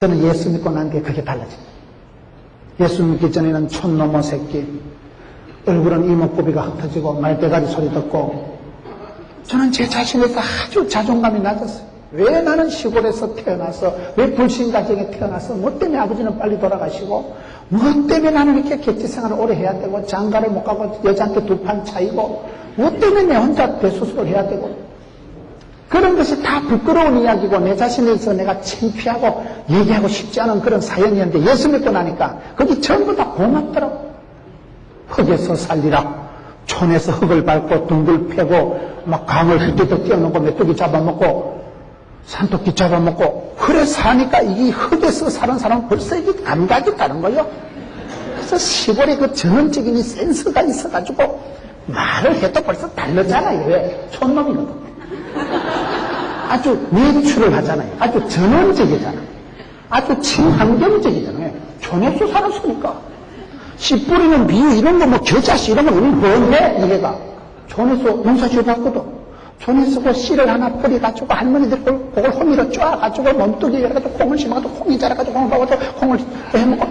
저는 예수 믿고 난 뒤에 그게 달라집니다. 예수 믿기 전에는 촌놈의 새끼, 얼굴은 이목구비가 흩어지고 말대가리 소리 듣고 저는 제 자신에서 아주 자존감이 낮았어요. 왜 나는 시골에서 태어나서, 왜 불신가정에 태어나서, 뭐 때문에 아버지는 빨리 돌아가시고, 뭐 때문에 나는 이렇게 객지생활을 오래 해야 되고, 장가를 못 가고 여자한테 두 판 차이고, 뭐 때문에 내 혼자 대수술을 해야 되고, 그런 것이 다 부끄러운 이야기고 내 자신에 대해서 내가 창피하고 얘기하고 싶지 않은 그런 사연이었는데 예수 믿고 나니까 그게 전부 다 고맙더라고. 흙에서 살리라. 촌에서 흙을 밟고 둥글 패고 막 강을 휘뚜껑 뛰어넘고 메뚜기 잡아먹고 산토끼 잡아먹고 그래 사니까 이 흙에서 사는 사람은 벌써 이게 감각이 다른 거예요. 그래서 시골에 그 전원적인 센스가 있어가지고 말을 해도 벌써 다르잖아요. 왜? 촌놈이거든. 아주 내추럴 하잖아요. 아주 전원적이잖아요. 아주 친환경적이잖아요. 촌에서 살았으니까. 씨 뿌리는 비유 이런 거 뭐 겨자씨 이런 거 우리는 뭔데? 이래가. 촌에서 농사 지어봤거든. 촌에서 그 씨를 하나 뿌려가지고 할머니들 그걸 호미로 쪼아가지고 몸뚱이에 열어가지고 콩을 심어가지고 콩이 자라가지고 콩을 먹어가지고 콩을 해먹고.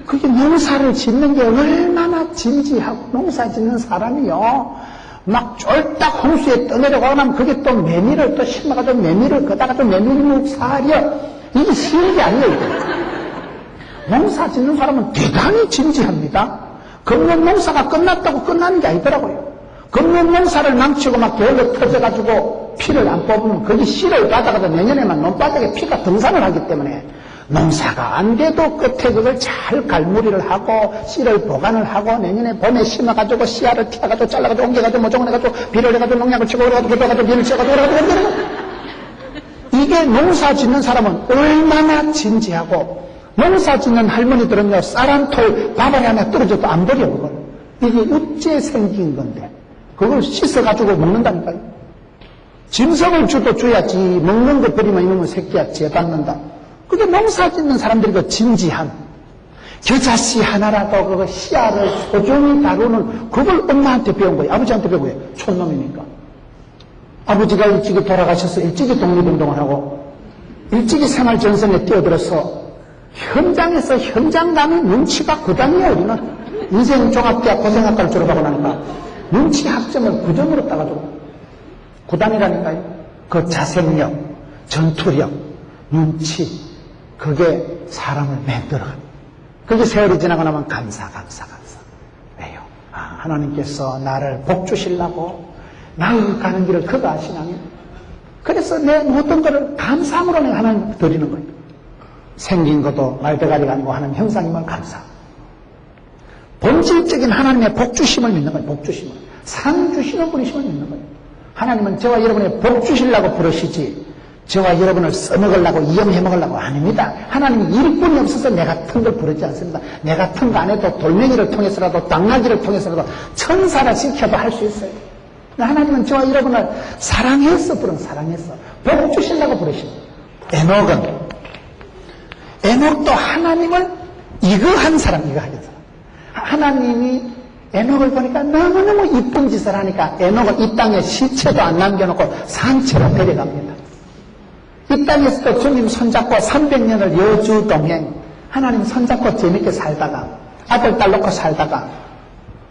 그게 농사를 짓는 게 얼마나 진지하고 농사 짓는 사람이요. 막 쫄딱 홍수에 떠내려가고 나면 그게 또 메밀을 또 심어가지고 메밀을 거다가 또 메밀묵 사려. 이게 쉬운 게 아니에요. 이게. 농사 짓는 사람은 대단히 진지합니다. 금년 농사가 끝났다고 끝나는 게 아니더라고요. 금년 농사를 망치고 막 겨울에 터져가지고 피를 안 뽑으면 거기 씨를 가다가도 내년에만 논바닥에 피가 등산을 하기 때문에 농사가 안 돼도 끝에 그걸 잘 갈무리를 하고 씨를 보관을 하고 내년에 봄에 심어가지고 씨알을 튀어가지고 잘라가지고 옮겨가지고 모종을 해가지고 비를 해가지고 농약을 치고 그래가지고 그래가지고 비를 치어가지고 그래가지고 이게 농사 짓는 사람은 얼마나 진지하고 농사 짓는 할머니들은요 쌀 한 톨 밥알이 하나 떨어져도 안 버려 그걸. 이게 어째 생긴 건데 그걸 씻어가지고 먹는다니까요. 짐승을 줘도 줘야지 먹는 거 버리면 이놈의 새끼야 죄받는다. 그게 농사 짓는 사람들이 그 진지함. 겨자씨 하나라도 그거 씨알을 소중히 다루는 그걸 엄마한테 배운 거예요. 아버지한테 배운 거예요. 촌놈이니까. 아버지가 일찍이 돌아가셔서 일찍이 독립운동을 하고 일찍이 생활전선에 뛰어들어서 현장에서 현장감이 눈치가 구단이에요. 우리는 인생 종합대학 고생학과를 졸업하고 나니까 눈치 학점을 9점으로 따가지고 구단이라니까요. 그 자생력, 전투력, 눈치 그게 사람을 만들어갑니다. 그게 세월이 지나고 나면 감사. 왜요? 하나님께서 나를 복 주시려고 나의 가는 길을 그가 아시나요? 그래서 내 모든 것을 감사함으로 내가 하나님 드리는 거예요. 생긴 것도 말대가리가 아니고 하나님 형상이면 감사. 본질적인 하나님의 복 주심을 믿는 거예요. 복 주심을. 상 주시는 분이심을 믿는 거예요. 하나님은 저와 여러분의 복 주시려고 부르시지 저와 여러분을 써먹으려고 이용해 먹으려고 아닙니다. 하나님이 일꾼이 없어서 내 같은 걸 부르지 않습니다. 내 같은 거 안 해도 돌멩이를 통해서라도 당나귀를 통해서라도 천사를 시켜도 할 수 있어요. 하나님은 저와 여러분을 사랑해서 사랑해서 복 주시려고 부르십니다. 에녹도 하나님을 이거한 사람. 하나님이 에녹을 보니까 너무너무 이쁜 짓을 하니까 에녹을 이 땅에 시체도 안 남겨놓고 산채로 데려갑니다. 이 땅에서도 주님 손잡고 300년을 여주 동행, 하나님 손잡고 재밌게 살다가 아들 딸 놓고 살다가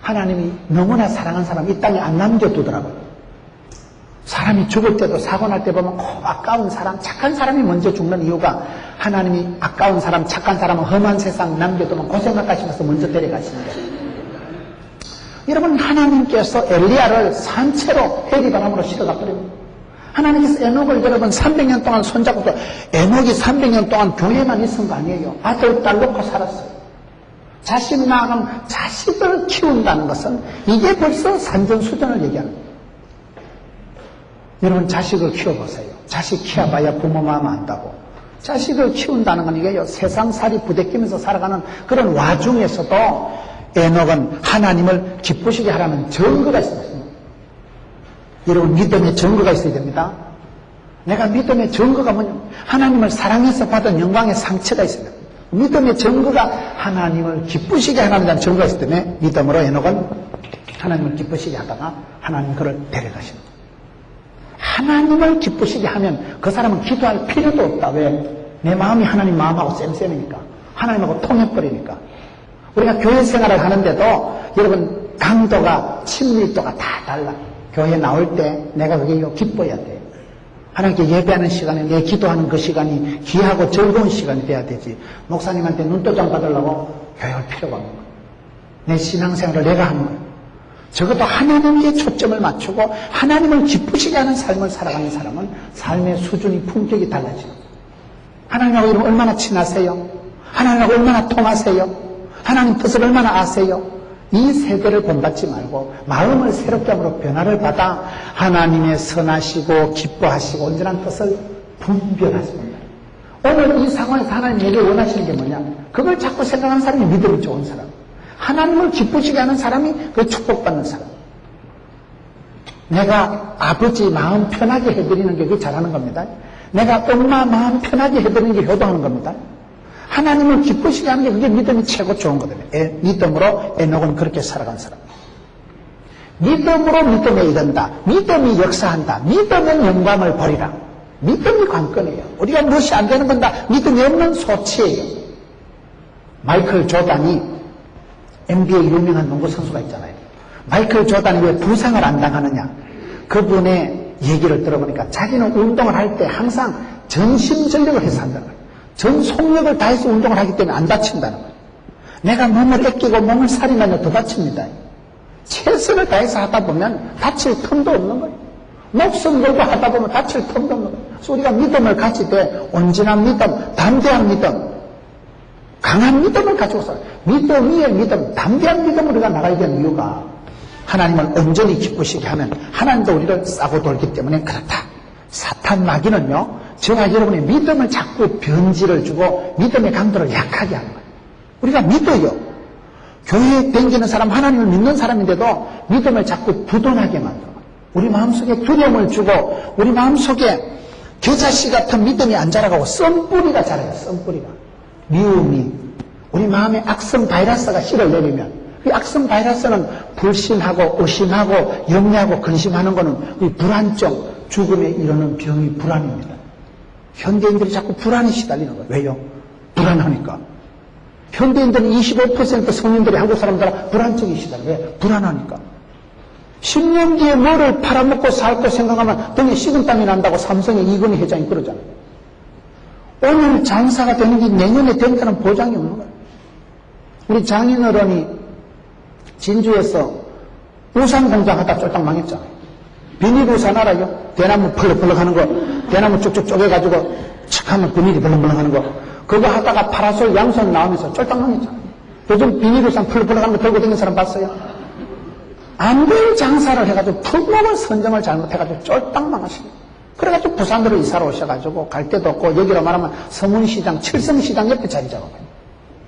하나님이 너무나 사랑한 사람 이 땅에 안 남겨두더라고요. 사람이 죽을 때도 사고 날 때 보면 아까운 사람, 착한 사람이 먼저 죽는 이유가 하나님이 아까운 사람, 착한 사람은 험한 세상 남겨두면 고생각하시면서 먼저 데려가시는 거예요. 여러분 하나님께서 엘리야를 산채로 해리바람으로 실어가버립니다. 하나님께서 에녹을 여러분 300년 동안 손잡고 에녹이 300년 동안 교회만 있은 거 아니에요. 아들, 딸 놓고 살았어요. 자식 낳은 자식을 키운다는 것은 이게 벌써 산전수전을 얘기하는 거예요. 여러분 자식을 키워보세요. 자식 키워봐야 부모 마음 안다고. 자식을 키운다는 건 이게요. 세상살이 부대끼면서 살아가는 그런 와중에서도 에녹은 하나님을 기쁘시게 하라는 증거가 있습니다. 여러분 믿음의 증거가 있어야 됩니다. 내가 믿음의 증거가 뭐냐? 하나님을 사랑해서 받은 영광의 상처가 있습니다. 믿음의 증거가 하나님을 기쁘시게 하라는 증거가 있기 때문에 믿음으로 에녹은 하나님을 기쁘시게 하다가 하나님 그를 데려가십니다. 하나님을 기쁘시게 하면 그 사람은 기도할 필요도 없다. 왜? 내 마음이 하나님 마음하고 쌤쌤이니까. 하나님하고 통해버리니까. 우리가 교회 생활을 하는데도 여러분 강도가 친밀도가 다 달라. 교회 나올 때 내가 그게 기뻐야 돼. 하나님께 예배하는 시간에 내 기도하는 그 시간이 귀하고 즐거운 시간이 돼야 되지. 목사님한테 눈도장 받으려고 교회 올 필요가 없는 거야. 내 신앙생활을 내가 하는 거야. 적어도 하나님께 초점을 맞추고 하나님을 기쁘시게 하는 삶을 살아가는 사람은 삶의 수준이 품격이 달라지는 거야. 하나님하고 여러분 얼마나 친하세요? 하나님하고 얼마나 통하세요? 하나님 뜻을 얼마나 아세요? 이 세대를 본받지 말고 마음을 새롭게 함으로 변화를 받아 하나님의 선하시고 기뻐하시고 온전한 뜻을 분별하십니다. 오늘 이 상황에서 하나님 내게 원하시는 게 뭐냐? 그걸 자꾸 생각하는 사람이 믿음이 좋은 사람. 하나님을 기쁘시게 하는 사람이 그 축복받는 사람. 내가 아버지 마음 편하게 해드리는 게 그게 잘하는 겁니다. 내가 엄마 마음 편하게 해드리는 게 효도하는 겁니다. 하나님을 기쁘시게 하는 게 그게 믿음이 최고 좋은 거거든요. 믿음으로 에녹은 그렇게 살아간 사람. 믿음으로 믿음에 이른다. 믿음이 역사한다. 믿음은 영광을 버리라. 믿음이 관건이에요. 우리가 무엇이 안 되는 건 다 믿음이 없는 소치예요. 마이클 조단이 NBA 유명한 농구 선수가 있잖아요. 마이클 조단이 왜 부상을 안 당하느냐. 그분의 얘기를 들어보니까 자기는 운동을 할 때 항상 전심전력을 해서 한다는 거예요. 전 속력을 다해서 운동을 하기 때문에 안 다친다는 거예요. 내가 몸을 아끼고 몸을 살인하면 더 다칩니다. 최선을 다해서 하다 보면 다칠 틈도 없는 거예요. 목숨 걸고 하다 보면 다칠 틈도 없는 거예요. 그래서 우리가 믿음을 가질 때 온전한 믿음, 담대한 믿음, 강한 믿음을 가지고 살아요. 믿음 위에 믿음, 담대한 믿음으로 우리가 나가야 되는 이유가 하나님을 온전히 기쁘시게 하면 하나님도 우리를 싸고 돌기 때문에 그렇다. 사탄 마귀는요, 저와 여러분의 믿음을 자꾸 변질을 주고 믿음의 강도를 약하게 하는 거예요. 우리가 믿어요. 교회에 댕기는 사람, 하나님을 믿는 사람인데도 믿음을 자꾸 부도나게 만들어요. 우리 마음속에 두려움을 주고 우리 마음속에 겨자씨 같은 믿음이 안 자라가고 썬뿌리가 자라요. 썬뿌리가. 미움이 우리 마음에 악성 바이러스가 씨를 내리면 이 악성 바이러스는 불신하고 의심하고 염려하고 근심하는 거는 이 불안증, 죽음에 이르는 병이 불안입니다. 현대인들이 자꾸 불안에 시달리는 거예요. 왜요? 불안하니까. 현대인들은 25% 성인들이 한국 사람들 불안증이 시달려요. 왜? 불안하니까. 10년 뒤에 뭐를 팔아먹고 살고 생각하면 등에 식은땀이 난다고 삼성의 이건희 회장이 그러잖아요. 오늘 장사가 되는 게 내년에 된다는 보장이 없는 거예요. 우리 장인어른이 진주에서 우산 공장 하다 쫄딱 망했잖아요. 비닐 우산 알아요? 대나무 펄럭펄럭 하는 거, 대나무 쭉쭉 쪼개가지고 척 하면 비닐이 벌렁벌렁 하는 거. 그거 하다가 파라솔 양손 나오면서 쫄딱 망했잖아요. 요즘 비닐 우산 펄럭펄럭 하는 거 들고 다니는 사람 봤어요? 아무리 장사를 해가지고 품목을 선정을 잘못해가지고 쫄딱 망하시고. 그래가지고 부산으로 이사를 오셔가지고 갈 데도 없고 여기로 말하면 서문시장, 칠성시장 옆에 자리 잡아요.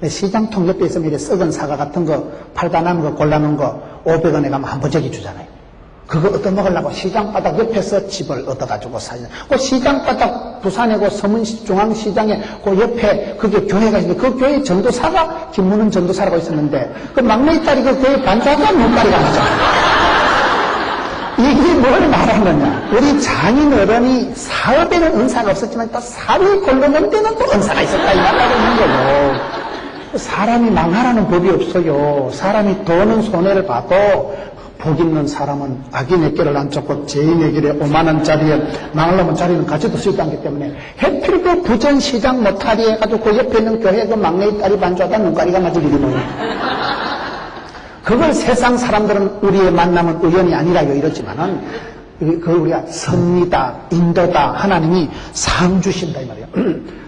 시장통 옆에 있으면 이렇게 썩은 사과 같은 거 팔다 남은 거 골라놓은 거 500원에 가면 한 보자기 주잖아요. 그거 얻어먹으려고 시장바닥 옆에서 집을 얻어가지고 사요. 그 시장바닥 부산에 그 서문중앙시장에 그 옆에 그게 교회가 있는데 그 교회 전도사가 김문은 전도사라고 있었는데 그 막내 딸이 그 교회 반주하다 눈가리가 맞아. 이게 뭘 말하느냐. 우리 장인어른이 사업에는 은사가 없었지만 또 살이 골르는 데는 또 은사가 있었다 이 말하고 있는 거고. 사람이 망하라는 법이 없어요. 사람이 도는 손해를 봐도 복 있는 사람은 악인의 길을 안 쫓고 죄인의 길에 5만원짜리에 망하려면 자리는 가져도 수 있다기 때문에 해필 그 부전시장 못하리 해가지고 그 옆에 있는 교회 그 막내의 딸이 반주하다 눈가리가 맞을 일이 뭐예요. 그걸 세상 사람들은 우리의 만남은 우연이 아니라요 이러지만은 그 우리가 섭니다, 인도다, 하나님이 상 주신다 이 말이에요.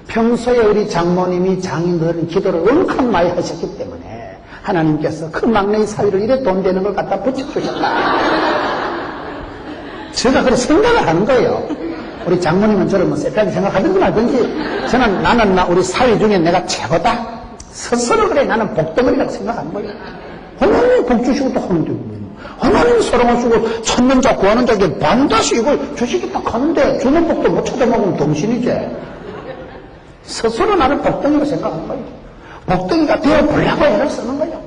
평소에 우리 장모님이 장인들은 기도를 얼마나 많이 하셨기 때문에 하나님께서 그 막내의 사위를 이래 돈 되는 걸 갖다 붙여주셨다. 제가 그렇게 생각을 하는 거예요. 우리 장모님은 저를 뭐 쎄하게 생각하든지 말든지 나는 우리 사위 중에 내가 최고다. 스스로 그래 나는 복덩어리라고 생각하는 거예요. 하나님이 복 주시고 또 하는데 하나님이 사랑하시고 찾는 자 구하는 자에게 반드시 이걸 주시겠다 하는데 주는 복도 못 찾아먹으면 동신이지. 스스로 나는 복덩이로 생각하는 거예요. 복덩이가 되어보려고 애를 쓰는 거예요.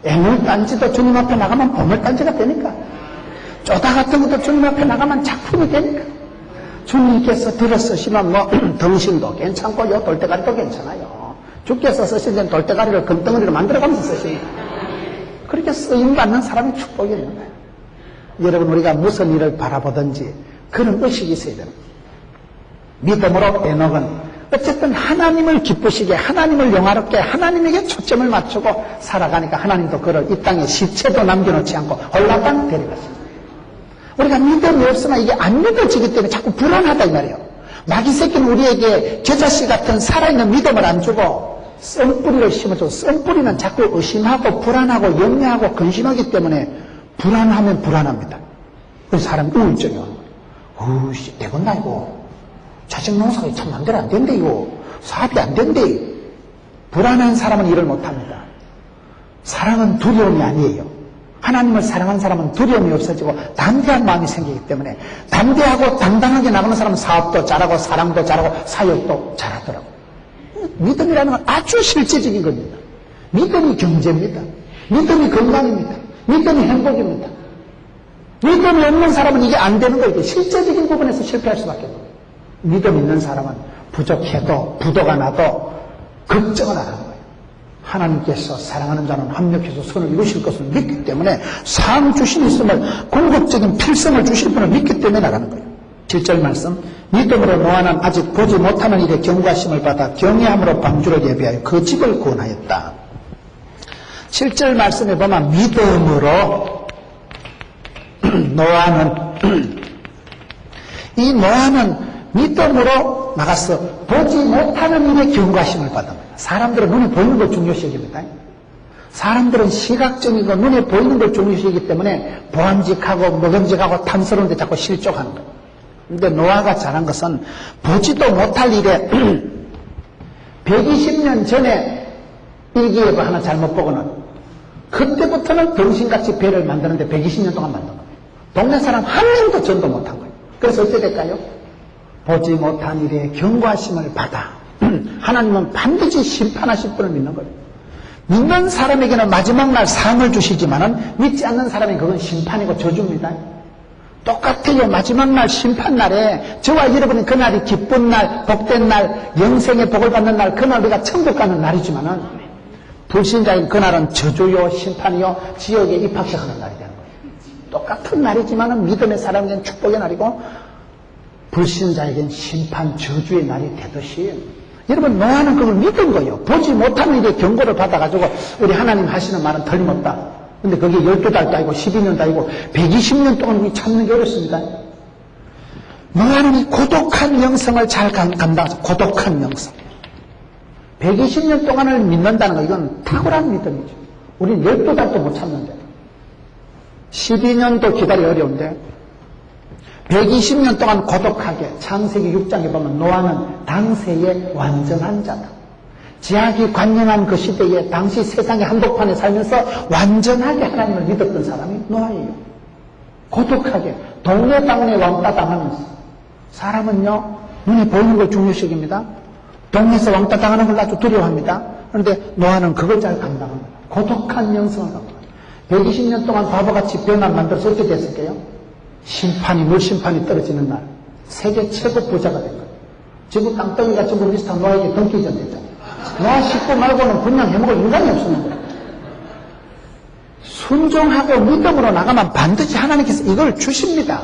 애물단지도 주님 앞에 나가면 보물단지가 되니까 쪼다 같은 것도 주님 앞에 나가면 작품이 되니까 주님께서 들어 쓰시면 뭐 덩신도 괜찮고요, 돌대가리도 괜찮아요. 주께서 쓰신 데는 돌대가리를 금덩어리로 만들어가면서 쓰십니다. 그렇게 쓰임받는 사람이 축복이 있는 거예요. 여러분, 우리가 무슨 일을 바라보든지 그런 의식이 있어야 됩니다. 믿음으로 에녹은 어쨌든 하나님을 기쁘시게, 하나님을 영화롭게, 하나님에게 초점을 맞추고 살아가니까 하나님도 그를 이 땅에 시체도 남겨놓지 않고 홀라당 데려갔습니다. 우리가 믿음이 없으면 이게 안 믿어지기 때문에 자꾸 불안하다 이 말이에요. 마귀 새끼는 우리에게 겨자씨 같은 살아있는 믿음을 안 주고 썬뿌리를 심어줘. 썬뿌리는 자꾸 의심하고 불안하고 염려하고 근심하기 때문에 불안하면 불안합니다. 그래서 사람이 우울증이 오는 거예요. 어우씨, 되겠나 이거. 자식 농사가 참 맘대로 안 된대요. 사업이 안 된대. 불안한 사람은 일을 못합니다. 사랑은 두려움이 아니에요. 하나님을 사랑하는 사람은 두려움이 없어지고 담대한 마음이 생기기 때문에 담대하고 당당하게 나가는 사람은 사업도 잘하고 사랑도 잘하고 사역도 잘하더라고요. 믿음이라는 건 아주 실제적인 겁니다. 믿음이 경제입니다. 믿음이 건강입니다. 믿음이 행복입니다. 믿음이 없는 사람은 이게 안 되는 거예요. 실제적인 부분에서 실패할 수밖에 없어요. 믿음 있는 사람은 부족해도 부도가 나도 걱정을 안 하는 거예요. 하나님께서 사랑하는 자는 합력해서 선을 이루실 것을 믿기 때문에 상 주신 있음을, 궁극적인 필성을 주실 분을 믿기 때문에 나가는 거예요. 7절 말씀, 믿음으로 노아는 아직 보지 못하는 일에 경고하심을 받아 경외함으로 방주를 예비하여 그 집을 구원하였다. 7절 말씀에 보면 믿음으로 노아는 믿음으로 나가서 보지 못하는 일에 경고하심을 받습니다. 사람들은 눈에 보이는 걸 중요시 여깁니다. 사람들은 시각적인 거, 눈에 보이는 걸 중요시 여기기 때문에 보암직하고 먹음직하고 탐스러운 데 자꾸 실족하는 거예요. 그런데 노아가 잘한 것은 보지도 못할 일에 120년 전에 일기예보 하나 잘못 보고는 그때부터는 병신같이 배를 만드는데 120년 동안 만든 거예요. 동네 사람 한 명도 전도 못한 거예요. 그래서 어떻게 될까요? 보지 못한 일에 경고하심을 받아 하나님은 반드시 심판하실 분을 믿는 거예요. 믿는 사람에게는 마지막 날 상을 주시지만은 믿지 않는 사람에게 그건 심판이고 저주입니다. 똑같아요. 마지막 날 심판 날에 저와 여러분은 그날이 기쁜 날, 복된 날, 영생의 복을 받는 날, 그날 우리가 천국 가는 날이지만은 불신자인 그날은 저주요, 심판이요, 지옥에 입학시하는 날이 되는 거예요. 똑같은 날이지만은 믿음의 사람에게는 축복의 날이고 불신자에겐 심판, 저주의 날이 되듯이 여러분 노아는 그걸 믿은 거예요. 보지 못하는 일에 경고를 받아가지고 우리 하나님 하시는 말은 틀림없다. 근데 그게 12달도 아니고 12년도 아니고 120년 동안 우리 참는 게 어렵습니다. 노아는 이 고독한 영성을 잘 감당해서 고독한 영성. 120년 동안을 믿는다는 거 이건 탁월한 믿음이죠. 우리는 12달도 못 참는데 12년도 기다리 어려운데 120년 동안 고독하게 창세기 6장에 보면 노아는 당세의 완전한 자다. 제약이 관영한 그 시대에 당시 세상의 한복판에 살면서 완전하게 하나님을 믿었던 사람이 노아예요. 고독하게 동네 방네 왕따 당하면서 사람은요 눈에 보이는 걸 중요시 여깁니다. 동네에서 왕따 당하는 걸 아주 두려워합니다. 그런데 노아는 그걸 잘 감당합니다. 고독한 영성을 감당합니다. 120년 동안 바보같이 병안 만들어서 어떻게 됐을까요? 물심판이 떨어지는 날 세계 최고 부자가 된 거예요. 지금 땅덩이가 전부 비슷한 노아에게 등기전 됐잖아요. 노아 식구 말고는 그냥 해먹을 인간이 없었는 거예요. 순종하고 믿음으로 나가면 반드시 하나님께서 이걸 주십니다.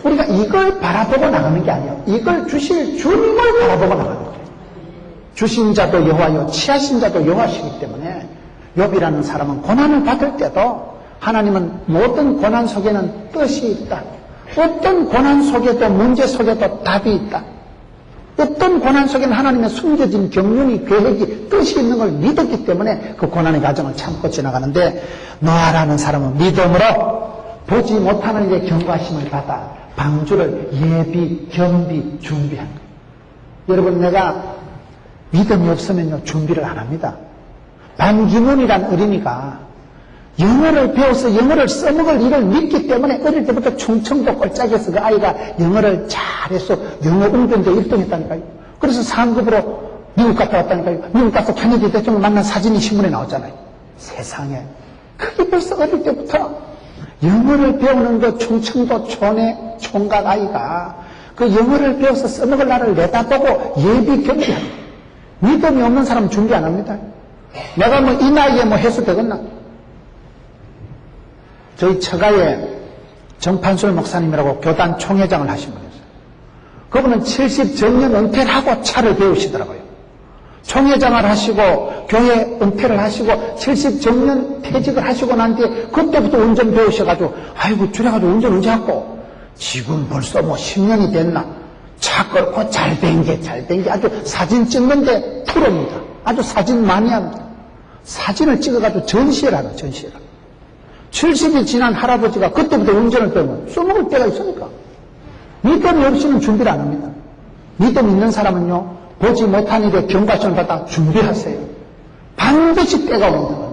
우리가 이걸 바라보고 나가는 게 아니에요. 이걸 주실 주님을 바라보고 나가는 거예요. 주신 자도 여호와요 취하신 자도 여호와시기 때문에 욥이라는 사람은 고난을 받을 때도 하나님은 모든 고난 속에는 뜻이 있다. 어떤 고난 속에도 문제 속에도 답이 있다. 어떤 고난 속에는 하나님의 숨겨진 경륜이 계획이 뜻이 있는 걸 믿었기 때문에 그 고난의 과정을 참고 지나가는데 노아라는 사람은 믿음으로 보지 못하는 일에 경고하심을 받아 방주를 예비, 겸비, 준비한 거예요. 여러분 내가 믿음이 없으면요 준비를 안 합니다. 반기문이란 어린이가 영어를 배워서 영어를 써먹을 일을 믿기 때문에 어릴 때부터 충청도 꼴짝에서 그 아이가 영어를 잘해서 영어 응변대 1등 했다니까요. 그래서 상급으로 미국 갔다 왔다니까요. 미국 가서 케네디 대통령 만난 사진이 신문에 나왔잖아요. 세상에. 그게 벌써 어릴 때부터 영어를 배우는 그 충청도 촌의 총각 아이가 그 영어를 배워서 써먹을 날을 내다보고 예비 경비하는 거예요. 믿음이 없는 사람은 준비 안 합니다. 내가 뭐 이 나이에 뭐 해서 되겠나? 저희 처가에 정판술 목사님이라고 교단 총회장을 하신 분이었어요. 그분은 70정년 은퇴를 하고 차를 배우시더라고요. 총회장을 하시고 교회 은퇴를 하시고 70정년 퇴직을 하시고 난 뒤에 그때부터 운전 배우셔가지고 아이고 줄여가지고 운전 언제 하고 지금 벌써 뭐 10년이 됐나? 차 끌고 잘 된 게 아주 사진 찍는데 프로입니다. 아주 사진 많이 합니다. 사진을 찍어가지고 전시를 하는 전시를. 70이 지난 할아버지가 그때부터 운전을 배우면 써먹을 때가 있으니까. 믿음이 없이는 준비를 안 합니다. 믿음 있는 사람은요, 보지 못한 일에 경과심을 받아 준비하세요. 반드시 때가 옵니다.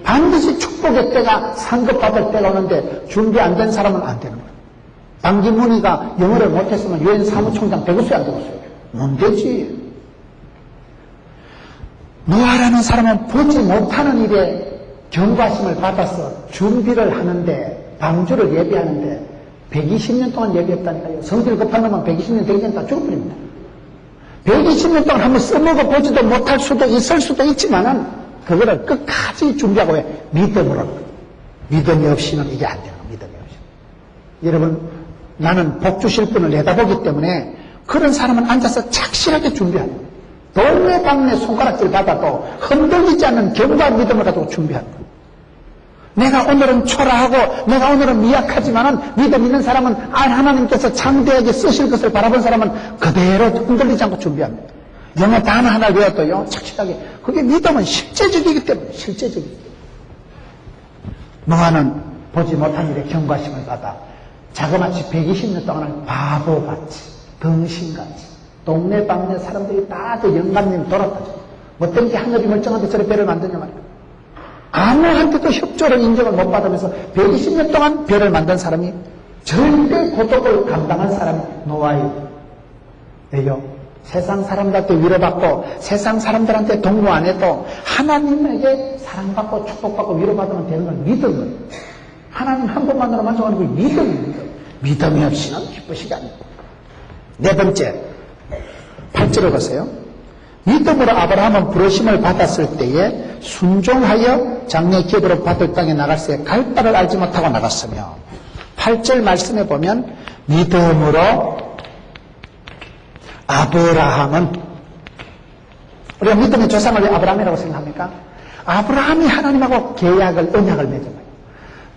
반드시 축복의 때가 상급받을 때가 오는데 준비 안 된 사람은 안 되는 거예요. 반기문이가 영어를 못했으면 유엔 사무총장 되겠어요, 안 되겠어요? 못 되지. 노아라는 사람은 보지 못하는 일에 경과심을 받아서 준비를 하는데, 방주를 예비하는데 120년 동안 예비했다니까요. 성질 급한 놈은 120년 되기 전에 다 죽어버립니다. 120년 동안 한번 써먹어 보지도 못할 수도 있을 수도 있지만은 그거를 끝까지 준비하고 해. 믿음으로. 믿음이 없이는 이게 안 되는 거예요. 믿음이 없이. 여러분, 나는 복 주실 분을 내다보기 때문에 그런 사람은 앉아서 착실하게 준비하는 거예요. 동네방네 손가락질 받아도 흔들리지 않는 견고한 믿음을 가지고 준비하는 거예요. 내가 오늘은 초라하고 내가 오늘은 미약하지만은 믿음 있는 사람은 하나님께서 창대하게 쓰실 것을 바라본 사람은 그대로 흔들리지 않고 준비합니다. 영어 단어 하나 외워도요, 착실하게. 그게 믿음은 실제적이기 때문에, 실제적이기 때문에. 노아는 보지 못한 일에 경과심을 받아 자그마치 120년 동안을 바보같이, 등신같이, 동네방네 사람들이 다 그 영감님 돌았다죠. 어떤 게 하늘이 멀쩡한데 저래 배를 만드냐 말이야. 아무한테도 협조를 인정을 못 받으면서 120년 동안 배를 만든 사람이 절대 고독을 감당한 사람이 노아예요. 왜요? 세상 사람들한테 위로받고 세상 사람들한테 동무 안 해도 하나님에게 사랑받고 축복받고 위로받으면 되는 건 믿음을. 하나님 한 번만으로 만족하는 건 믿음입니다. 믿음이 없이는 기쁘시지 않습니다. 네 번째, 8절을 보세요. 믿음으로 아브라함은 부르심을 받았을 때에 순종하여 장래 기업으로 받을 땅에 나갈새 갈 바를 알지 못하고 나갔으며, 8절 말씀에 보면 믿음으로 아브라함은, 우리가 믿음의 조상을 왜 아브라함이라고 생각합니까? 아브라함이 하나님하고 계약을, 언약을 맺은 거예요.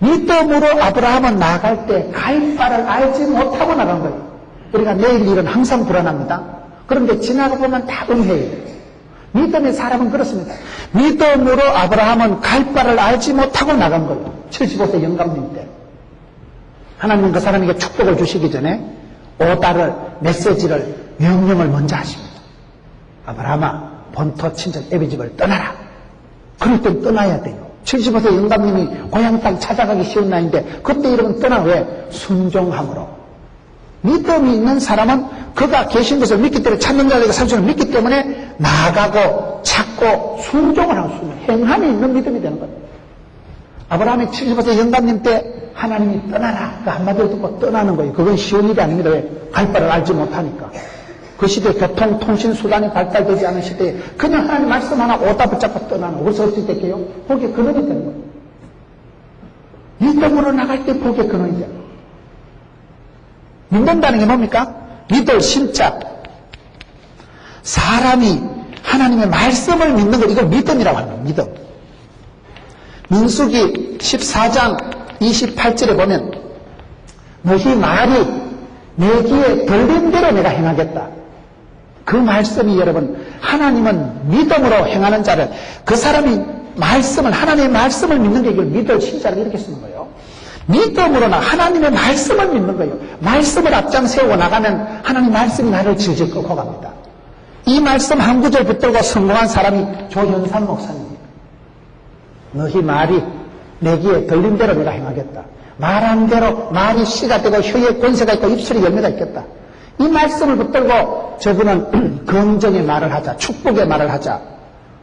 믿음으로 아브라함은 나갈 때 갈 바를 알지 못하고 나간 거예요. 우리가 내일 일은 항상 불안합니다. 그런데 지나가 보면 다 은혜예요. 믿음의 사람은 그렇습니다. 믿음으로 아브라함은 갈 바를 알지 못하고 나간 거예요. 75세 영감님 때. 하나님 그 사람에게 축복을 주시기 전에 오다를, 메시지를, 명령을 먼저 하십니다. 아브라함아, 본토 친척 애비집을 떠나라. 그럴 땐 떠나야 돼요. 75세 영감님이 고향 땅 찾아가기 쉬운 나이인데 그때 이러면 떠나. 왜? 순종함으로. 믿음이 있는 사람은 그가 계신 것을 믿기 때문에 찾는 자에게 삼촌을 믿기 때문에 나아가고 찾고 순종을 하고 행함이 있는 믿음이 되는 거예요. 아브라함이 70세 영감님 때 하나님이 떠나라 그 한마디를 듣고 떠나는 거예요. 그건 쉬운 일이 아닙니다. 왜? 갈 바를 알지 못하니까. 그 시대 교통, 통신 수단이 발달되지 않은 시대에 그냥 하나님 말씀 하나 오다 붙잡고 떠나는 거. 그래서 어떻게 될게요? 복의 근원이 되는 거예요. 믿음으로 나갈 때 복의 근원이 되는 거예요. 믿는다는 게 뭡니까? 믿을 신자. 사람이 하나님의 말씀을 믿는 걸 이걸 믿음이라고 합니다. 믿음. 민수기 14장 28절에 보면 너희 말이 내 귀에 들린 대로 내가 행하겠다. 그 말씀이 여러분, 하나님은 믿음으로 행하는 자를, 그 사람이 말씀을, 하나님의 말씀을 믿는 게 이걸 믿을 신자를 이렇게 쓰는 거예요. 믿음으로나 하나님의 말씀을 믿는 거예요. 말씀을 앞장 세우고 나가면 하나님 말씀이 나를 질질 끌고 갑니다. 이 말씀 한 구절 붙들고 성공한 사람이 조현삼 목사님입니다. 너희 말이 내 귀에 들린 대로 내가 행하겠다. 말한 대로 말이 씨가 되고 혀에 권세가 있고 입술에 열매가 있겠다. 이 말씀을 붙들고 저분은 긍정의 말을 하자, 축복의 말을 하자,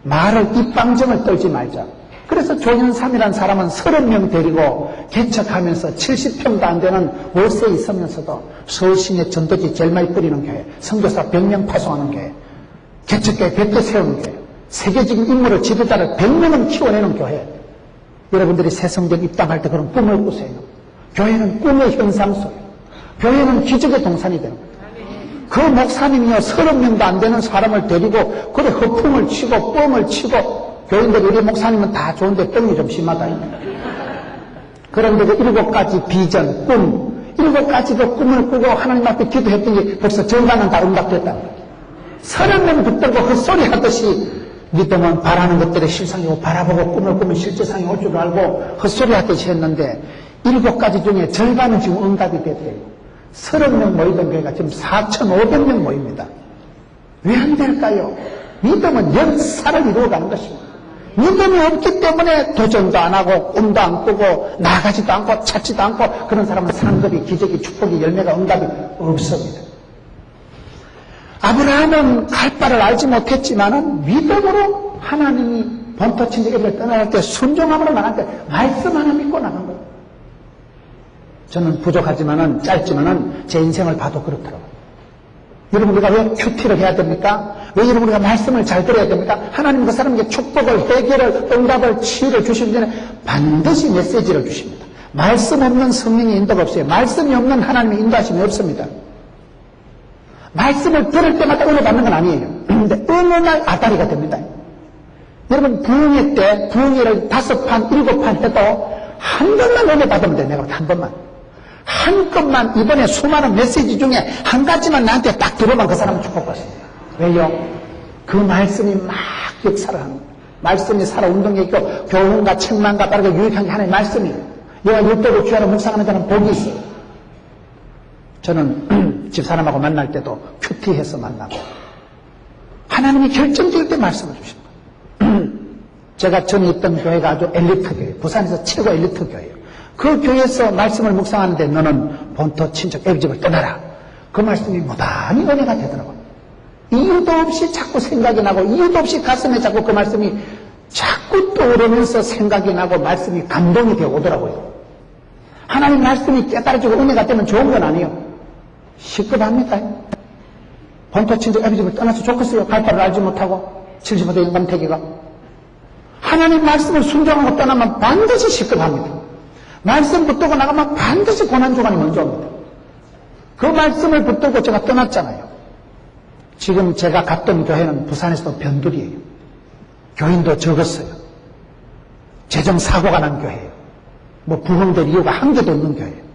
말을 입방정을 떨지 말자. 그래서 조현삼이라는 사람은 30명 데리고 개척하면서 70평도 안 되는 월세에 있으면서도 서울 시내 전도지 제일 많이 뿌리는 교회, 선교사 100명 파송하는 교회, 개척교회 100개 세우는 교회, 세계적인 인물을 지도자를 100명은 키워내는 교회. 여러분들이 새성전 입당할 때 그런 꿈을 꾸세요. 교회는 꿈의 현상 속이에요. 교회는 기적의 동산이 되는 거예요. 그 목사님이요 30명도 안 되는 사람을 데리고 그래 허풍을 치고 뻥을 치고, 교인들이 우리 목사님은 다 좋은데 뻥이 좀 심하다. 그런데 그 7가지 비전, 꿈, 7가지 꿈을 꾸고 하나님 앞에 기도했더니 벌써 전반은 다 응답됐다. 30명 붙들고 헛소리 하듯이 믿음은 바라는 것들의 실상이고 바라보고 꿈을 꾸면 실제상이 올 줄 알고 헛소리 하듯이 했는데 7가지 중에 절반은 지금 응답이 됐대요. 30명 모이던 교회가 지금 4,500명 모입니다. 왜 안 될까요? 믿음은 역사를 이루어가는 것입니다. 믿음이 없기 때문에 도전도 안 하고 꿈도 안 꾸고 나가지도 않고 찾지도 않고 그런 사람은 상급이, 기적이, 축복이, 열매가, 응답이 없습니다. 아브라함은 갈 바를 알지 못했지만은 믿음으로 하나님이 본토 친척에게 떠나갈 때 순종함으로 나갈 때 말씀 하나 믿고 나간 거예요. 저는 부족하지만은 짧지만은 제 인생을 봐도 그렇더라고요. 여러분, 우리가 왜 큐티를 해야 됩니까? 왜 여러분 우리가 말씀을 잘 들어야 됩니까? 하나님 그 사람에게 축복을, 해결을, 응답을, 치유를 주시기 전에 반드시 메시지를 주십니다. 말씀 없는 성령의 인도가 없어요. 말씀이 없는 하나님의 인도하심이 없습니다. 말씀을 들을 때마다 은혜 받는 건 아니에요. 그런데 어느 날 아다리가 됩니다. 여러분, 부흥회 때 부흥회를 5판, 7판 해도 한 번만 은혜 받으면 돼요. 내가 볼 때 한 번만. 한 것만, 이번에 수많은 메시지 중에 한 가지만 나한테 딱 들어오면 그 사람은 축복받습니다. 왜요? 그 말씀이 막 역사를 하는 거예요. 말씀이 살아 운동에 있고 교훈과 책망과 다르게 유익한 게 하나의 말씀이에요. 여가 율법을 취하러 묵상하는 자는 복이 있어요. 저는 집사람하고 만날 때도 큐티해서 만나고 하나님이 결정적일 때 말씀을 주신 거예요. 제가 전에 있던 교회가 아주 엘리트 교회, 부산에서 최고 엘리트 교회예요. 그 교회에서 말씀을 묵상하는데 너는 본토 친척 애비집을 떠나라. 그 말씀이 무단히 은혜가 되더라고요. 이유도 없이 자꾸 생각이 나고 이유도 없이 가슴에 자꾸 그 말씀이 자꾸 떠오르면서 생각이 나고 말씀이 감동이 되어 오더라고요. 하나님 말씀이 깨달아지고 은혜가 되면 좋은 건 아니에요. 시급합니까? 본토 친척 애비집을 떠나서 좋겠어요. 갈 바를 알지 못하고 75대 영감태기가. 하나님 말씀을 순종하고 떠나면 반드시 시급합니다. 말씀 붙들고 나가면 반드시 고난주간이 먼저 옵니다. 그 말씀을 붙들고 제가 떠났잖아요. 지금 제가 갔던 교회는 부산에서도 변두리예요. 교인도 적었어요. 재정사고가 난 교회예요. 뭐 부흥될 이유가 한 개도 없는 교회예요.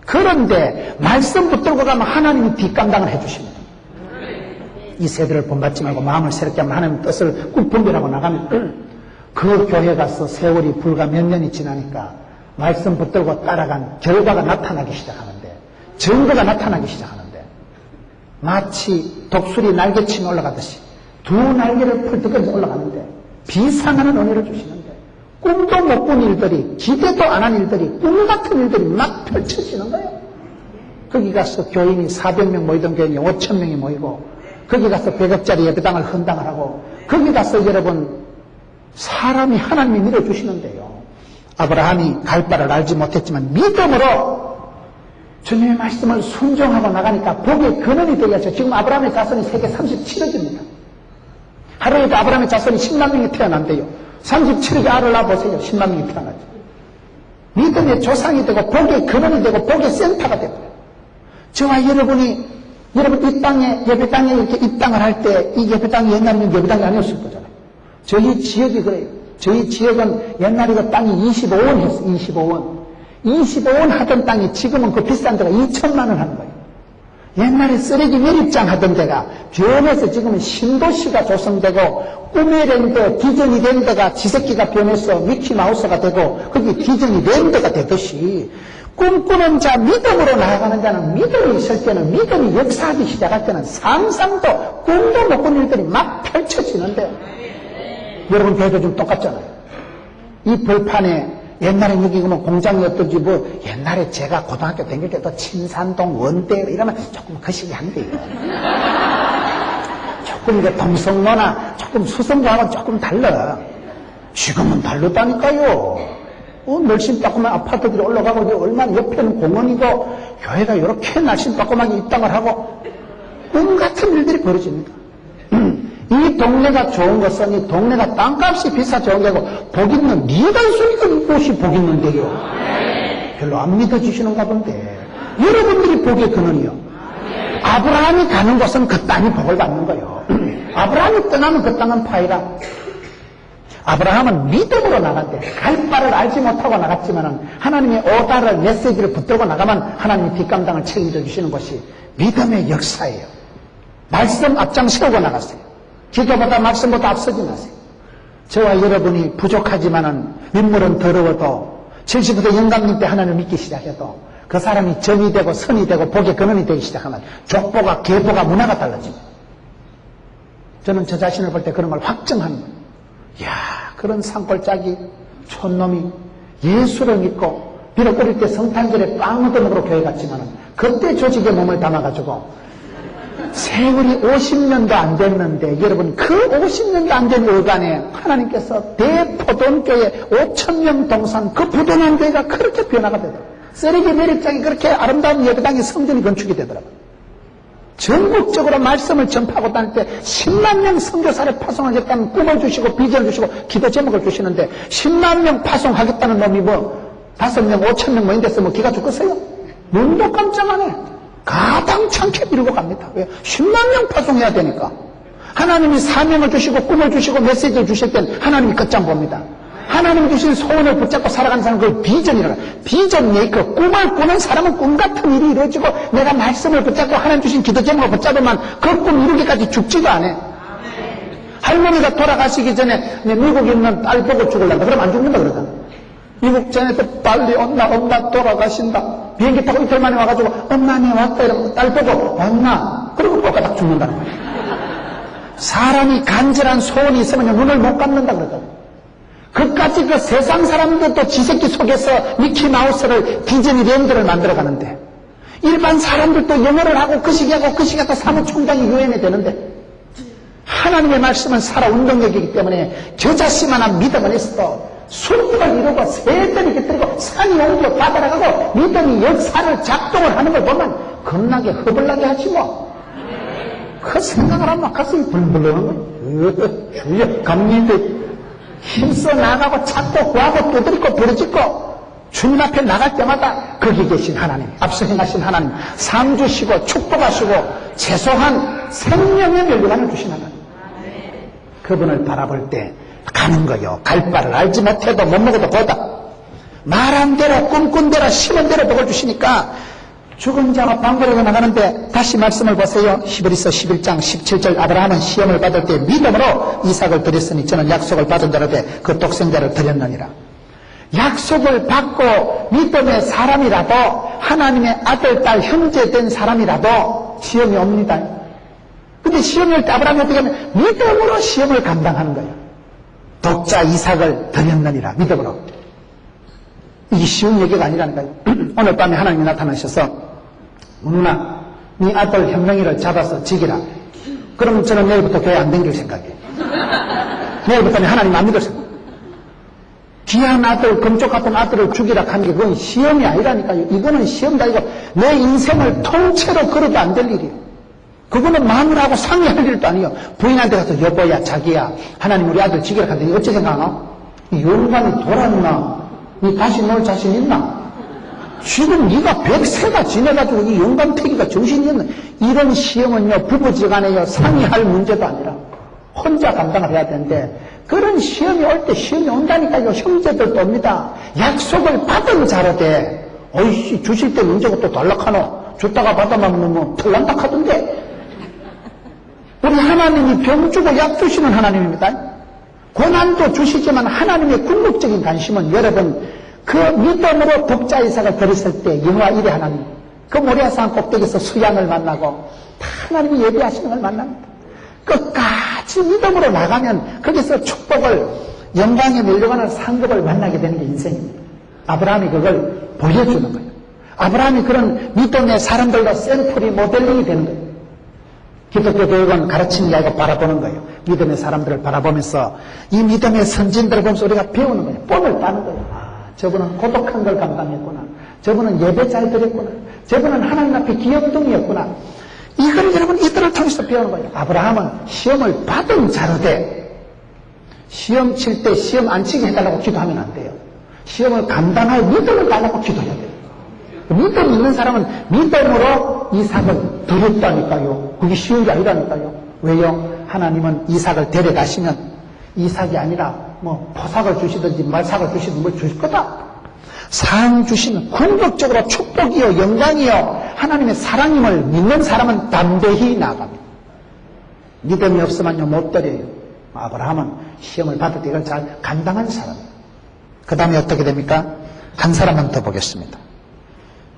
그런데 말씀 붙들고 가면 하나님이 뒷감당을 해주십니다. 이 세대를 본받지 말고 마음을 새롭게 하면 하나님 뜻을 꾹 분별하고 나가면 그 교회 가서 세월이 불과 몇 년이 지나니까 말씀 붙들고 따라간 결과가 나타나기 시작하는데, 증거가 나타나기 시작하는데, 마치 독수리 날개치며 올라가듯이 두 날개를 펄떡거리며 올라가는데 비상하는 은혜를 주시는데, 꿈도 못 꾼 일들이, 기대도 안 한 일들이, 꿈 같은 일들이 막 펼쳐지는 거예요. 거기 가서 교인이 400명 모이던 교인이 5,000명이 모이고, 거기 가서 100억짜리 예배당을 헌당을 하고, 거기 가서 여러분 사람이 하나님이 밀어주시는데요. 아브라함이 갈 바를 알지 못했지만 믿음으로 주님의 말씀을 순종하고 나가니까 복의 근원이 되겠죠. 지금 아브라함의 자손이 세계 37억입니다. 하루에도 아브라함의 자손이 10만 명이 태어난대요. 37억의 알을 낳아보세요. 10만 명이 태어나죠. 믿음의 조상이 되고 복의 근원이 되고 복의 센터가 되고요. 저와 여러분이 여러분 이 땅에 예배당에 이렇게 입당을 할 때 이 예배당이 옛날에는 예배당이 아니었을 거잖아요. 저희 지역이 그래요. 저희 지역은 옛날에 그 땅이 25원 했어. 25원. 25원 하던 땅이 지금은 그 비싼 데가 2천만 원 하는 거예요. 옛날에 쓰레기 매립장 하던 데가 변해서 지금은 신도시가 조성되고 꾸메랜드 디즈니 랜드가 지새끼가 변해서 미키마우스가 되고 거기 디즈니 랜드가 되듯이 꿈꾸는 자, 믿음으로 나아가는 자는 믿음이 있을 때는 믿음이 역사하기 시작할 때는 상상도 꿈도 못 꾼 일들이 막 펼쳐지는데 여러분 교회도 좀 똑같잖아요. 이 벌판에 옛날에 여기 뭐 공장이었던지 뭐 옛날에 제가 고등학교 다닐 때도 친산동 원대 이러면 조금 거시기 한데요. 조금 이제 동성로나 조금 수성구하고는 조금 달라. 지금은 다르다니까요. 날씬따끔한 아파트들이 올라가고 얼마나 옆에는 공원이고 교회가 이렇게 날씬따끔하게 입당을 하고 꿈 같은 일들이 벌어집니다. 이 동네가 좋은 것은 이 동네가 땅값이 비싸 좋은 게고 복 있는 네가 있으니까 이곳이 복 있는데요. 별로 안 믿어주시는가 본데 여러분들이 복의 근원이요. 아브라함이 가는 곳은 그 땅이 복을 받는 거예요. 아브라함이 떠나면 그 땅은 파이라. 아브라함은 믿음으로 나간대. 갈 바를 알지 못하고 나갔지만 하나님의 오다를 메시지를 붙들고 나가면 하나님이 뒷감당을 책임져 주시는 것이 믿음의 역사예요. 말씀 앞장 세우고 나갔어요. 기도보다 말씀보다 앞서지 마세요. 저와 여러분이 부족하지만은 민물은 더러워도 70부터 영감님 때 하나님을 믿기 시작해도 그 사람이 정이 되고 선이 되고 복의 근원이 되기 시작하면 족보가 계보가 문화가 달라집니다. 저는 저 자신을 볼 때 그런 걸 확증하는 거예요. 이야, 그런 산골짜기 촌놈이 예수를 믿고 비록 어릴 때 성탄절에 빵 얻어먹으러 교회 갔지만은 그때 조직에 몸을 담아가지고 세월이 50년도 안 됐는데 여러분 그 50년도 안 된 어간에 하나님께서 대포돈교회 5,000명 동산 그 포돈한 교회가 그렇게 변화가 되더라고요. 쓰레기 매력장이 그렇게 아름다운 예배당의 성전이 건축이 되더라고요. 전국적으로 말씀을 전파하고 다닐 때 10만 명 선교사를 파송하겠다는 꿈을 주시고 비전을 주시고 기도 제목을 주시는데 10만 명 파송하겠다는 놈이 5명 5,000명 모인데서 기가 죽겠어요? 눈도 깜짝 안 해. 가당찮게 밀고 갑니다. 왜? 10만 명 파송해야 되니까. 하나님이 사명을 주시고 꿈을 주시고 메시지를 주실 땐 하나님이 끝장 봅니다. 하나님 주신 소원을 붙잡고 살아가는 사람은 그걸 비전이라고 해요. 비전 메이커, 꿈을 꾸는 사람은 꿈 같은 일이 이루어지고 내가 말씀을 붙잡고 하나님 주신 기도 제목을 붙잡으면 그 꿈 이루기까지 죽지도 않아. 할머니가 돌아가시기 전에 미국에 있는 딸 보고 죽을란다. 그럼 안 죽는다 그러잖아. 미국 전에도 빨리 엄마 돌아가신다. 비행기 타고 이틀 만에 와가지고 엄마 네 왔다 이러면 딸 보고 엄마 그러고 꼬까닥 죽는다는 거야. 사람이 간절한 소원이 있으면 눈을 못 감는다 그러잖아. 그까지 그 세상 사람들도 지새끼 속에서 미키마우스를 디즈니랜드를 만들어가는데 일반 사람들도 영어를 하고 그 시기하고 그 시기가 또 사무총장이 유엔이 되는데 하나님의 말씀은 살아 운동력이기 때문에 저 자신만한 믿음을 있어도 술국을 이루고 새들이 깃들고 산이 옮겨 바다나가고 믿음이 역사를 작동을 하는 걸 보면 겁나게 허벌나게 하지 뭐. 그 생각을 하면 가슴이 불불러는 거예요. 주여 감리들 힘써 나가고 찾고 구하고 두드리고 부르짖고 주님 앞에 나갈 때마다 거기 계신 하나님, 앞서 행하신 하나님, 상 주시고 축복하시고 최소한 생명의 멸류관을 주신 하나님, 그분을 바라볼 때 가는 거요. 갈 바를 알지 못해도 못 먹어도 보다 말한 대로 꿈꾼 대로 심은 대로 복을 주시니까 죽은 자가 방거리고 나가는데 다시 말씀을 보세요. 히브리서 11장 17절 아브라함은 시험을 받을 때 믿음으로 이삭을 드렸으니 저는 약속을 받은 자로되 그 독생자를 드렸느니라. 약속을 받고 믿음의 사람이라도 하나님의 아들, 딸, 형제 된 사람이라도 시험이 옵니다. 근데 시험이 올 때 아브라함이 어떻게 하면 믿음으로 시험을 감당하는 거예요. 독자 이삭을 드렸느니라. 믿음으로. 이게 쉬운 얘기가 아니라니까요. 오늘 밤에 하나님이 나타나셔서 누나 네 아들 현명이를 잡아서 죽이라. 그럼 저는 내일부터 교회 안 댕길 생각이에요. 내일부터는 하나님 안 믿을 생각. 귀한 아들, 금쪽 같은 아들을 죽이라 하는 게 그건 시험이 아니라니까요. 이거는 시험도 아니고 내 인생을 통째로 걸어도 안 될 일이에요. 그거는 마누라하고 상의할 일도 아니에요. 부인한테 가서 여보야 자기야 하나님 우리 아들 죽이라 하는데 어찌 생각하나? 영감이 돌았나? 니 다시 놀 자신 있나? 지금 네가 100세가 지내가지고 이 영감태기가 정신이 없네. 이런 시험은요 부부지간에요 상의할 문제도 아니라 혼자 감당을 해야 되는데 그런 시험이 올 때 시험이 온다니까요. 형제들도 옵니다. 약속을 받은 자로되 어이씨 주실 때 문제가 또 달락하노. 줬다가 받아만 뭐 털난다 하던데. 우리 하나님이 병 주고 약 주시는 하나님입니다. 고난도 주시지만 하나님의 궁극적인 관심은 여러분 그 믿음으로 독자 이삭을 드렸을 때 여호와 이레 하나님 그 모리아산 꼭대기에서 수양을 만나고 다 하나님이 예비하시는 걸 만납니다. 끝까지 믿음으로 나가면 거기서 축복을 영광의 멸류관을 상급을 만나게 되는 게 인생입니다. 아브라함이 그걸 보여주는 거예요. 아브라함이 그런 믿음의 사람들로 샘플이 모델링이 되는 거예요. 기독교 교육은 가르치는 게 아니고 바라보는 거예요. 믿음의 사람들을 바라보면서 이 믿음의 선진들을 보면서 우리가 배우는 거예요. 뽐을 따는 거예요. 아, 저분은 고독한 걸 감당했구나. 저분은 예배 잘 드렸구나. 저분은 하나님 앞에 귀염둥이였구나. 이걸 여러분 이들을 통해서 배우는 거예요. 아브라함은 시험을 받은 자로되 시험 칠 때 시험 안 치게 해달라고 기도하면 안 돼요. 시험을 감당할 믿음을 달라고 기도해야 돼요. 믿음 있는 사람은 믿음으로 이삭을 드렸다니까요. 그게 쉬운 게 아니라니까요. 왜요? 하나님은 이삭을 데려가시면 이삭이 아니라 뭐 포삭을 주시든지 말삭을 주시든지 뭘 주실 거다. 상 주시면 궁극적으로 축복이요 영광이요 하나님의 사랑임을 믿는 사람은 담대히 나아갑니다. 믿음이 없으면요 못 드려요. 아브라함은 시험을 받을 때 이걸 잘 감당한 사람이에요. 그 다음에 어떻게 됩니까? 한 사람만 더 보겠습니다.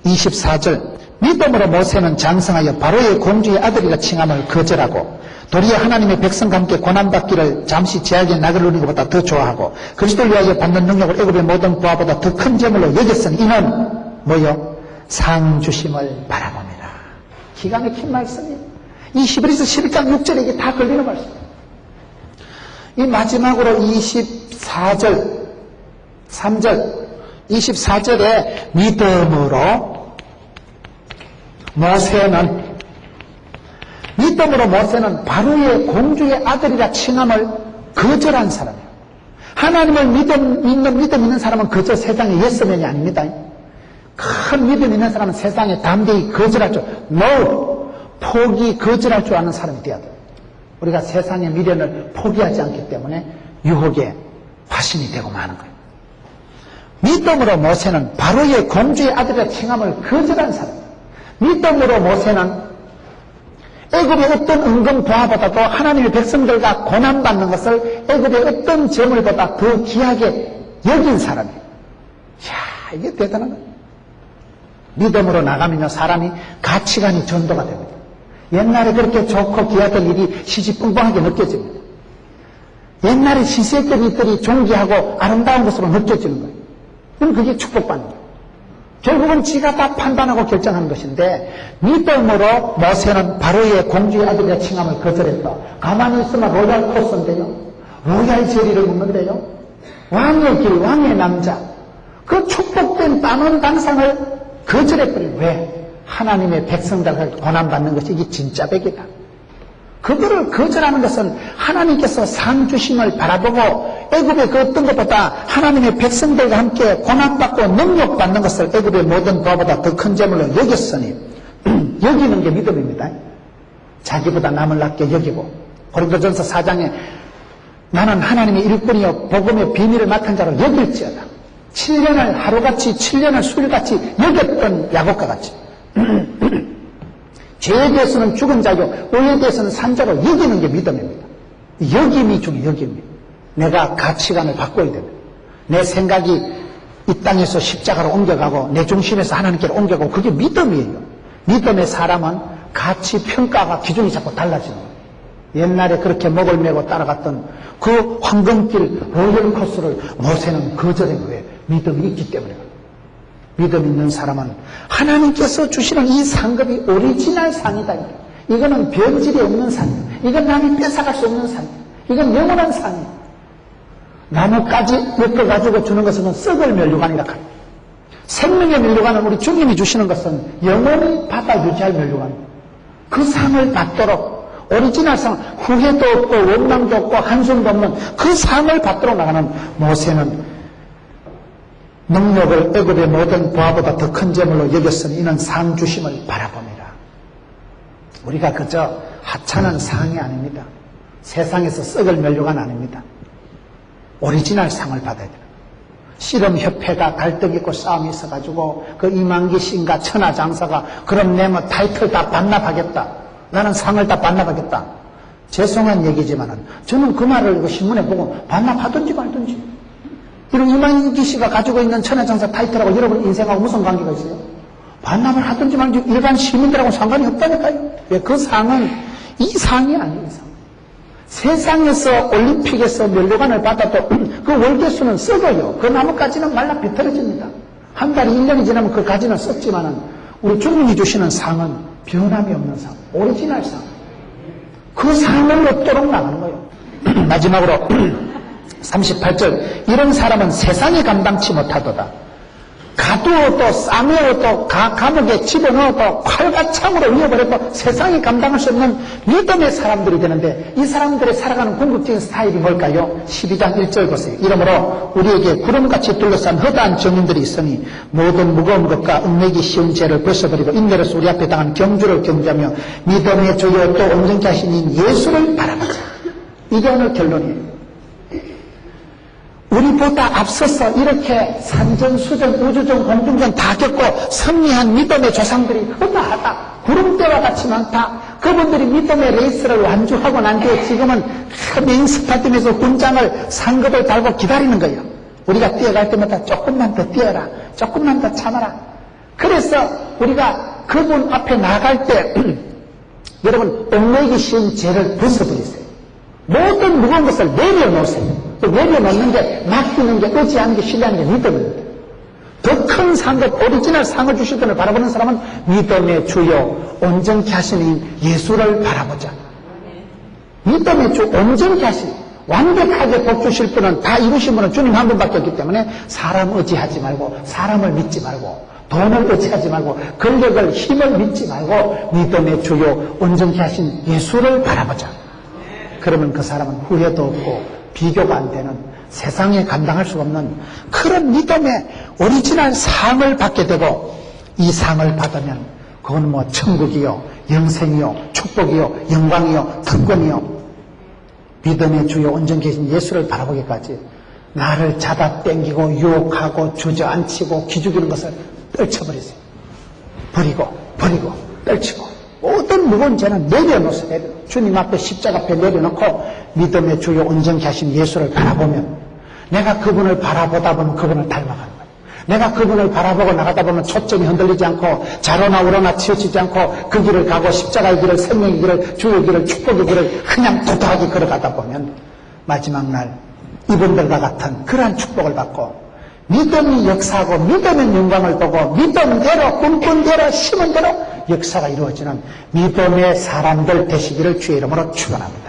24절 믿음으로 모세는 장성하여 바로의 공주의 아들이라 칭함을 거절하고 도리어 하나님의 백성과 함께 고난받기를 잠시 제약의 낙을 누리는 것보다 더 좋아하고 그리스도를 위하여 받는 능력을 애굽의 모든 부하보다 더 큰 재물로 여겼으니 이는 뭐요? 상 주심을 바라봅니다. 기가 막힌 말씀이에요. 이 히브리서 11장 6절에 이게 다 걸리는 말씀이에요. 이 마지막으로 24절 3절 24절에 믿음으로 모세는 바로의 공주의 아들이라 칭함을 거절한 사람이에요. 하나님을 믿음 있는 사람은 그저 세상의 예스맨이 아닙니다. 큰 믿음 있는 사람은 세상에 담대히 거절할 줄, 거절할 줄 아는 사람이 되어야 돼요. 우리가 세상의 미련을 포기하지 않기 때문에 유혹에 화신이 되고 마는 거예요. 믿음으로 모세는 바로의 공주의 아들이라 칭함을 거절한 사람이에요. 믿음으로 모세는 애굽의 어떤 은금 부하보다도 하나님의 백성들과 고난받는 것을 애굽의 어떤 재물보다 더 귀하게 여긴 사람이에요. 이야, 이게 대단한 거예요. 믿음으로 나가면요 사람이 가치관이 전도가 됩니다. 옛날에 그렇게 좋고 귀하던 일이 시시뻥뻥하게 느껴집니다. 옛날에 시시했던 일들이 존귀하고 아름다운 것으로 느껴지는 거예요. 그럼 그게 축복받는 거예요. 결국은 지가 다 판단하고 결정하는 것인데 믿음으로 모세는 바로의 공주의 아들이라 칭함을 거절했다. 가만히 있으면 로얄 코스인데요. 로얄 제리를 묻는데요. 왕의 길, 왕의 남자. 그 축복된 따놓은 단상을 거절해버려요. 왜? 하나님의 백성들을 고난받는 것이 이게 진짜 백이다. 그거를 거절하는 것은 하나님께서 상 주심을 바라보고 애굽의 그 어떤 것보다 하나님의 백성들과 함께 고난받고 능력받는 것을 애굽의 모든 부하보다 더 큰 재물로 여겼으니 여기는 게 믿음입니다. 자기보다 남을 낮게 여기고 고린도전서 4장에 나는 하나님의 일꾼이요 복음의 비밀을 맡은 자로 여길지어다. 7년을 하루같이 7년을 술같이 여겼던 야곱과 같이 죄에 대해서는 죽은 자요 의에 대해서는 산자로 여기는 게 믿음입니다. 여김이 중요해요. 여김이. 내가 가치관을 바꿔야 됩니다. 내 생각이 이 땅에서 십자가로 옮겨가고 내 중심에서 하나님께로 옮겨가고 그게 믿음이에요. 믿음의 사람은 가치 평가가 기준이 자꾸 달라지는 거예요. 옛날에 그렇게 목을 메고 따라갔던 그 황금길 로열 코스를 모세는 거절한 거예요. 믿음이 있기 때문에. 믿음 있는 사람은 하나님께서 주시는 이 상급이 오리지널 상이다. 이거는 변질이 없는 상이에요. 이건 남이 뺏어갈 수 없는 상이에요. 이건 영원한 상이에요. 나무까지 엮어가지고 주는 것은 썩을 면류관이라 합니다. 생명의 면류관은 우리 주님이 주시는 것은 영원히 받아 유지할 면류관입니다. 그 상을 받도록 오리지널 상, 후회도 없고 원망도 없고 한숨도 없는 그 상을 받도록 나가는 모세는 능력을 애굽의 모든 부하보다 더 큰 재물로 여겼으니 이는 상 주심을 바라봅니다. 우리가 그저 하찮은 상이 아닙니다. 세상에서 썩을 면류관 아닙니다. 오리지널 상을 받아야 돼요. 씨름협회가 갈등 있고 싸움이 있어가지고 그 이만기 씨인가 천하장사가 그럼 내 뭐 타이틀 다 반납하겠다. 나는 상을 다 반납하겠다. 죄송한 얘기지만은 저는 그 말을 그 신문에 보고 반납하든지 말든지. 이런 이만기 씨가 가지고 있는 천하장사 타이틀하고 여러분 인생하고 무슨 관계가 있어요? 반납을 하든지 말든지 일반 시민들하고 상관이 없다니까요. 왜? 그 상은 이 상이 아니에요. 이 상. 세상에서 올림픽에서 면류관을 받아도 그 월계수는 썩어요. 그 나뭇가지는 말라 비틀어집니다. 한 달이 1년이 지나면 그 가지는 썩지만은 우리 주님이 주시는 상은 변함이 없는 상, 오리지널 상. 소망을 없도록 나가는 거예요. 마지막으로 38절 이런 사람은 세상이 감당치 못하도다. 가두어도 싸매어도 감옥에 집어넣어도 칼과 창으로 위협을해도 세상이 감당할 수 없는 믿음의 사람들이 되는데 이 사람들의 살아가는 궁극적인 스타일이 뭘까요? 12장 1절 보세요. 이러므로 우리에게 구름같이 둘러싼 허다한 증인들이 있으니 모든 무거운 것과 얽매기 쉬운 죄를 벗어버리고 인내로서 우리 앞에 당한 경주를 경주하며 믿음의 주요 또 온전케 하신 예수를 바라보자. 이게 오늘 결론이에요. 우리보다 앞서서 이렇게 산전수전, 우주전, 공중전 다 겪고 승리한 믿음의 조상들이 허다하다. 구름대와 같이 많다. 그분들이 믿음의 레이스를 완주하고 난 뒤에 지금은 메인 스타팀에서 훈장을 상급을 달고 기다리는 거예요. 우리가 뛰어갈 때마다 조금만 더 뛰어라. 조금만 더 참아라. 그래서 우리가 그분 앞에 나갈 때 여러분 얽매이기 쉬운 죄를 벗어버리세요. 모든 무거운 것을 내려놓으세요. 내려놓는 게 맡기는 게 의지하는 게 신뢰하는 게 믿음입니다. 더 큰 상급 오리지널 상을 주실 분을 바라보는 사람은 믿음의 주요 온전케 하시는 예수를 바라보자. 믿음의 주 온전케 하시는 완벽하게 복 주실 분은 다 이루신 분은 주님 한 분밖에 없기 때문에 사람 의지하지 말고 사람을 믿지 말고 돈을 의지하지 말고 권력을 힘을 믿지 말고 믿음의 주요 온전케 하신 예수를 바라보자. 그러면 그 사람은 후회도 없고 비교가 안 되는 세상에 감당할 수 없는 그런 믿음의 오리지널 상을 받게 되고 이 상을 받으면 그건 뭐 천국이요 영생이요 축복이요 영광이요 특권이요 믿음의 주요 온전케 하신 예수를 바라보기까지 나를 잡아당기고 유혹하고 주저앉히고 기죽이는 것을 떨쳐버리세요. 버리고 떨치고 모든 무거운 죄는 내려놓으세요. 주님 앞에 십자가 앞에 내려놓고 믿음의 주요 온전케 하신 예수를 바라보면 내가 그분을 바라보다 보면 그분을 닮아가는 거예요. 내가 그분을 바라보고 나가다 보면 초점이 흔들리지 않고 좌로나 우로나 치우치지 않고 그 길을 가고 십자가의 길을 생명의 길을 주의 길을 축복의 길을 그냥 도도하게 걸어가다 보면 마지막 날 이분들과 같은 그러한 축복을 받고 믿음이 역사하고 믿음의 영광을 보고 믿음대로 꿈꾼대로 심은 대로 역사가 이루어지는 믿음의 사람들 되시기를 주의 이름으로 축원합니다.